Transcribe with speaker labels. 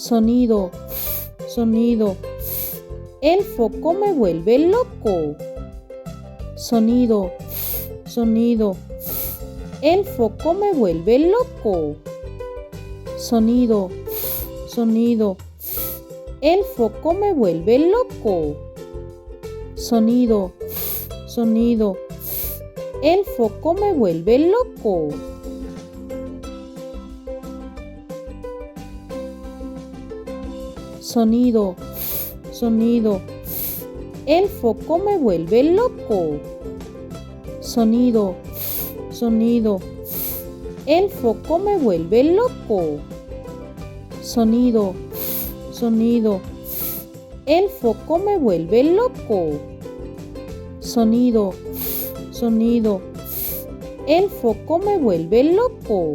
Speaker 1: Sonido, sonido. El foco me vuelve loco. Sonido, sonido. El foco me vuelve loco. Sonido, sonido. El foco me vuelve loco. Sonido, sonido. El foco me vuelve loco. Sonido, sonido. El foco me vuelve loco. Sonido, sonido. El foco me vuelve loco. Sonido, sonido. El foco me vuelve loco. Sonido, sonido. El foco me vuelve loco.